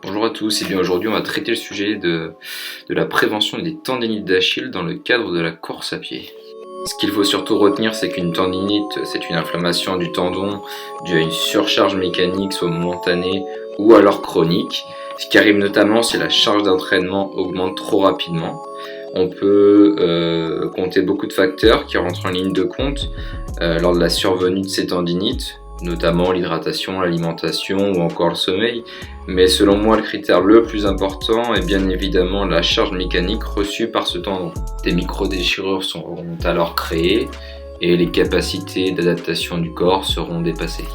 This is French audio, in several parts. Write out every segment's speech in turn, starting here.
Bonjour à tous, et bien aujourd'hui on va traiter le sujet de la prévention des tendinites d'Achille dans le cadre de la course à pied. Ce qu'il faut surtout retenir, c'est qu'une tendinite, c'est une inflammation du tendon due à une surcharge mécanique, soit momentanée ou alors chronique. Ce qui arrive notamment si la charge d'entraînement augmente trop rapidement. On peut compter beaucoup de facteurs qui rentrent en ligne de compte lors de la survenue de ces tendinites, notamment l'hydratation, l'alimentation ou encore le sommeil. Mais selon moi, le critère le plus important est bien évidemment la charge mécanique reçue par ce tendon. Des micro-déchirures seront alors créées et les capacités d'adaptation du corps seront dépassées.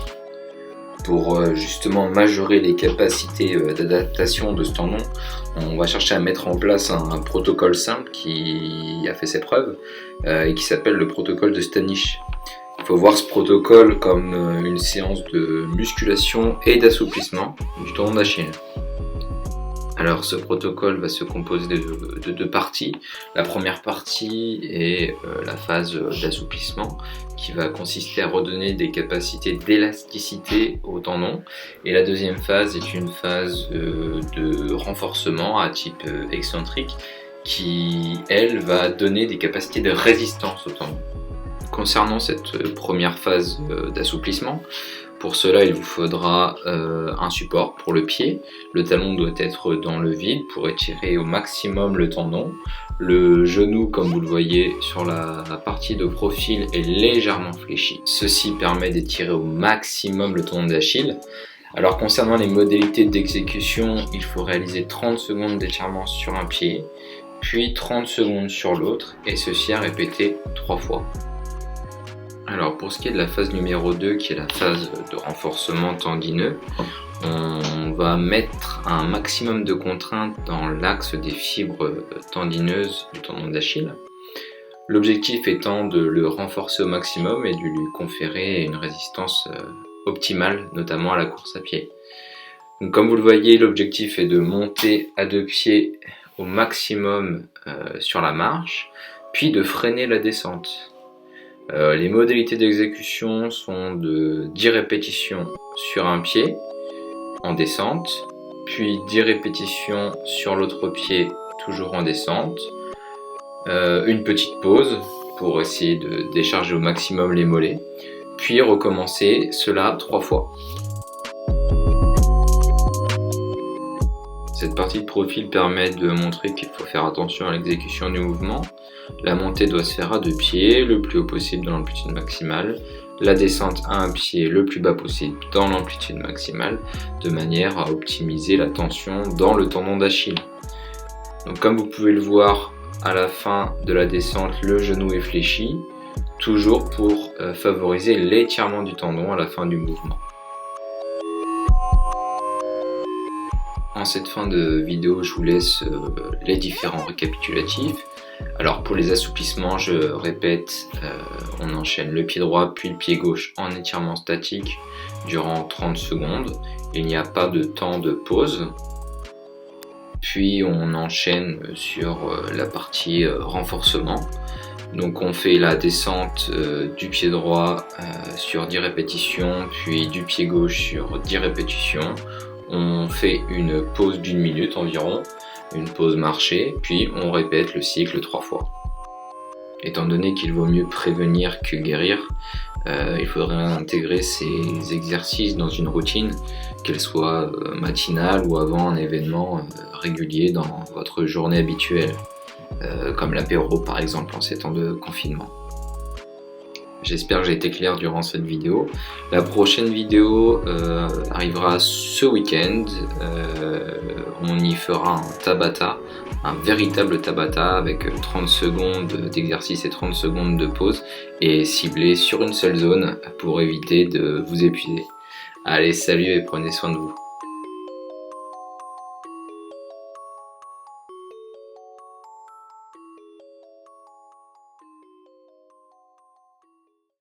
Pour justement majorer les capacités d'adaptation de ce tendon, on va chercher à mettre en place un protocole simple qui a fait ses preuves et qui s'appelle le protocole de Stanish. Il faut voir ce protocole comme une séance de musculation et d'assouplissement du tendon d'Achille. Alors ce protocole va se composer de deux parties. La première partie est la phase d'assouplissement qui va consister à redonner des capacités d'élasticité au tendon. Et la deuxième phase est une phase de renforcement à type excentrique qui, elle, va donner des capacités de résistance au tendon. Concernant cette première phase d'assouplissement, pour cela il vous faudra un support pour le pied. Le talon doit être dans le vide pour étirer au maximum le tendon. Le genou, comme vous le voyez sur la partie de profil, est légèrement fléchi. Ceci permet d'étirer au maximum le tendon d'Achille. Alors concernant les modalités d'exécution, il faut réaliser 30 secondes d'étirement sur un pied, puis 30 secondes sur l'autre, et ceci à répéter 3 fois. Alors pour ce qui est de la phase numéro 2, qui est la phase de renforcement tendineux, on va mettre un maximum de contraintes dans l'axe des fibres tendineuses du tendon d'Achille. L'objectif étant de le renforcer au maximum et de lui conférer une résistance optimale, notamment à la course à pied. Donc, comme vous le voyez, l'objectif est de monter à deux pieds au maximum sur la marche, puis de freiner la descente. Les modalités d'exécution sont de 10 répétitions sur un pied en descente, puis 10 répétitions sur l'autre pied toujours en descente, une petite pause pour essayer de décharger au maximum les mollets, puis recommencer cela 3 fois. Cette partie de profil permet de montrer qu'il faut faire attention à l'exécution du mouvement. La montée doit se faire à deux pieds, le plus haut possible dans l'amplitude maximale. La descente à un pied le plus bas possible dans l'amplitude maximale, de manière à optimiser la tension dans le tendon d'Achille. Donc comme vous pouvez le voir, à la fin de la descente, le genou est fléchi, toujours pour favoriser l'étirement du tendon à la fin du mouvement. En cette fin de vidéo, je vous laisse les différents récapitulatifs. Alors pour les assouplissements, je répète, on enchaîne le pied droit puis le pied gauche en étirement statique durant 30 secondes. Il n'y a pas de temps de pause. Puis on enchaîne sur la partie renforcement. Donc on fait la descente du pied droit sur 10 répétitions, puis du pied gauche sur 10 répétitions. On fait une pause d'1 minute environ, une pause marché, puis on répète le cycle 3 fois. Étant donné qu'il vaut mieux prévenir que guérir, il faudrait intégrer ces exercices dans une routine, qu'elle soit matinale ou avant un événement régulier dans votre journée habituelle, comme l'apéro par exemple en ces temps de confinement. J'espère que j'ai été clair durant cette vidéo. La prochaine vidéo arrivera ce week-end. On y fera un Tabata, un véritable Tabata avec 30 secondes d'exercice et 30 secondes de pause et ciblé sur une seule zone pour éviter de vous épuiser. Allez, salut et prenez soin de vous.